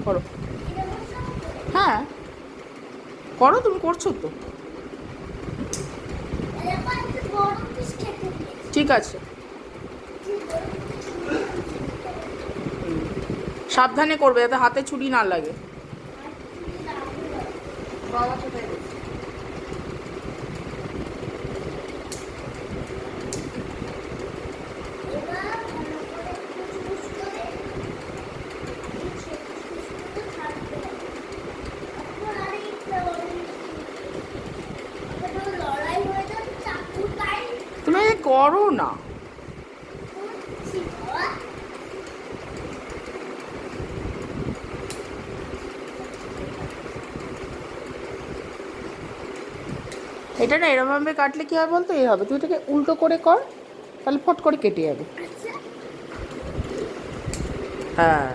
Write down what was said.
করো। হ্যাঁ করো, তুমি করছো তো। ঠিক আছে, সাবধানে করবে যাতে হাতে ছুরি না লাগে। বাবা কোথায় গেছে? তুমি করো না। এটা না এরমভাবে কাটলে কী হয় বলতো, এই হবে, তুই এটাকে উল্টো করে কর, তাহলে ফট করে কেটে যাবে। হ্যাঁ।